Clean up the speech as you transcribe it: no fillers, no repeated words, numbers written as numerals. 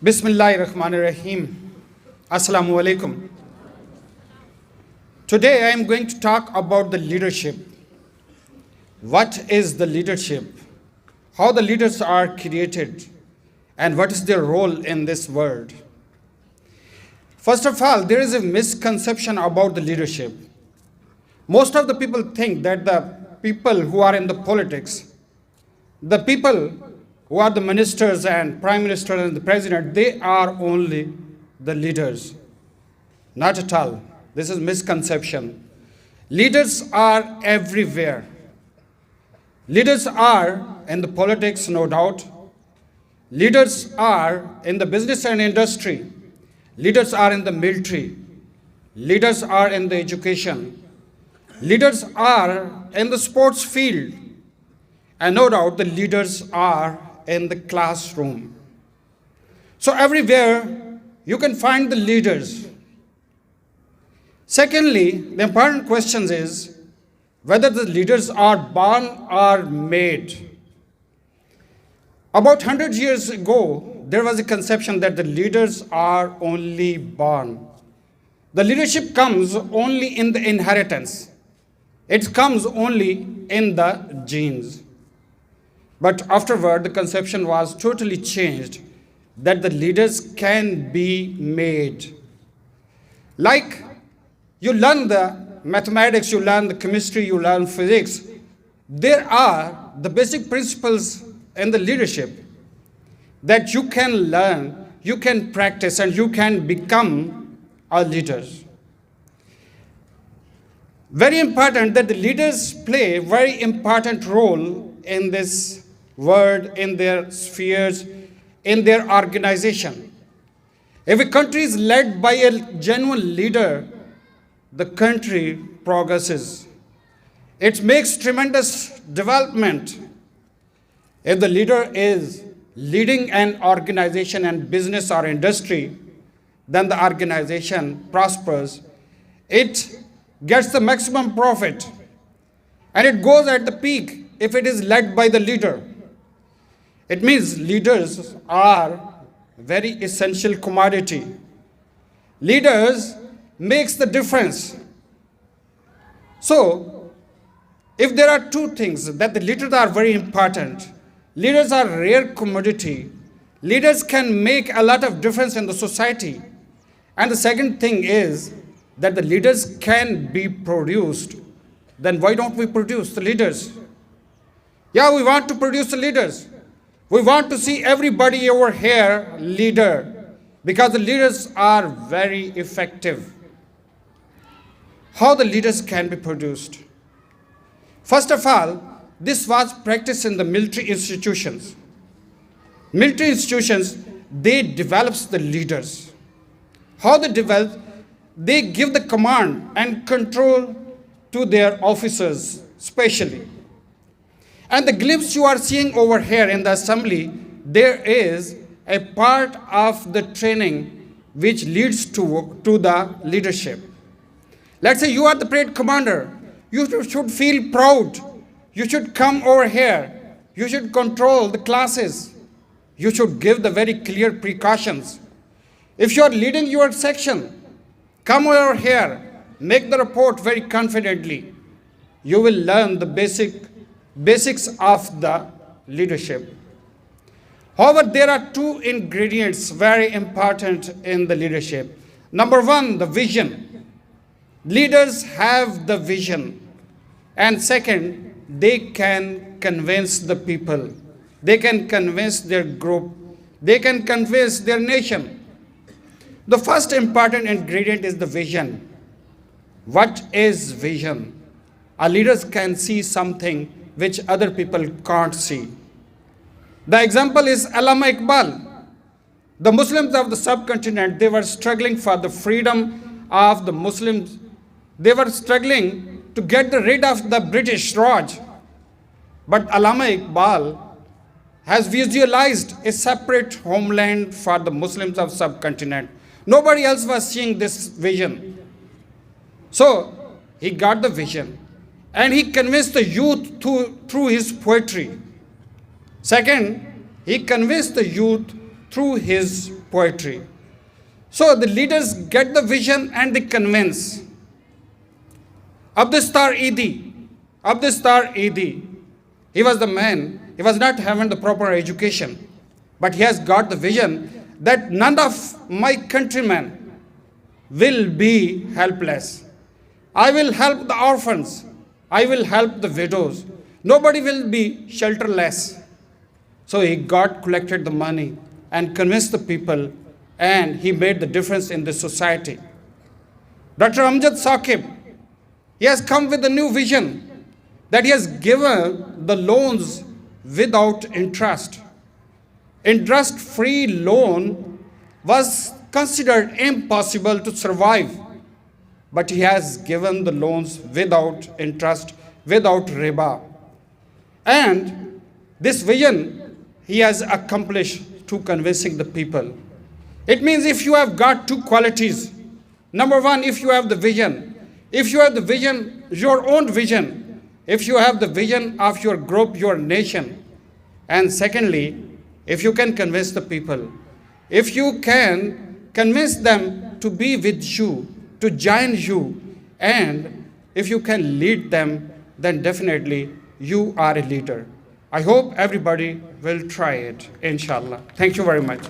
Bismillahirrahmanirrahim. Assalamu alaikum. Today I am going to talk about the leadership. What is the leadership? How the leaders are created? And what is their role in this world? First of all, there is a misconception about the leadership. Most of the people think that the people who are in the politics, the people who are the ministers and prime minister and the president, they are only the leaders. Not at all. This is misconception. Leaders are everywhere. Leaders are in the politics, no doubt. Leaders are in the business and industry. Leaders are in the military. Leaders are in the education. Leaders are in the sports field. And no doubt the leaders are in the classroom. So everywhere you can find the leaders. Secondly, the important question is whether the leaders are born or made. About 100 years ago, there was a conception that the leaders are only born. The leadership comes only in the inheritance. It comes only in the genes. But afterward, the conception was totally changed that the leaders can be made. Like you learn the mathematics, you learn the chemistry, you learn physics. There are the basic principles in the leadership that you can learn, you can practice, and you can become a leader. Very important that the leaders play a very important role in this world, in their spheres, in their organization. If a country is led by a genuine leader, the country progresses. It makes tremendous development. If the leader is leading an organization and business or industry, then the organization prospers. It gets the maximum profit, and it goes at the peak if it is led by the leader. It means leaders are very essential commodity. Leaders makes the difference. So, if there are two things that the leaders are very important, leaders are rare commodity. Leaders can make a lot of difference in the society. And the second thing is that the leaders can be produced. Then why don't we produce the leaders? Yeah, we want to produce the leaders. We want to see everybody over here leader, because the leaders are very effective. How the leaders can be produced? First of all, this was practiced in the military institutions. Military institutions, they develop the leaders. How they develop? They give the command and control to their officers, specially. And the glimpse you are seeing over here in the assembly, there is a part of the training which leads to the leadership. Let's say you are the parade commander. You should feel proud. You should come over here. You should control the classes. You should give the very clear precautions. If you are leading your section, come over here. Make the report very confidently. You will learn the basics of the leadership. However, there are two ingredients very important in the leadership. Number one, the vision. Leaders have the vision. And second, they can convince the people. They can convince their group. They can convince their nation. The first important ingredient is the vision. What is vision? A leader can see something which other people can't see. The example is Allama Iqbal. The Muslims of the subcontinent, they were struggling for the freedom of the Muslims. They were struggling to get rid of the British Raj. But Allama Iqbal has visualized a separate homeland for the Muslims of subcontinent. Nobody else was seeing this vision. So he got the vision. And he convinced the youth through his poetry. Second, he convinced the youth through his poetry. So the leaders get the vision and they convince. Abdustar Edi, he was the man, he was not having the proper education, but he has got the vision that none of my countrymen will be helpless. I will help the orphans, I will help the widows, nobody will be shelterless. So he collected the money and convinced the people, and he made the difference in the society. Dr. Amjad Saqib, he has come with a new vision that he has given the loans without interest. Interest-free loan was considered impossible to survive, but he has given the loans without interest, without riba. And this vision he has accomplished through convincing the people. It means if you have got two qualities, number one, if you have the vision, if you have the vision, your own vision, if you have the vision of your group, your nation, and secondly, if you can convince the people, if you can convince them to be with you, to join you, and if you can lead them, then definitely you are a leader. I hope everybody will try it, inshallah. Thank you very much.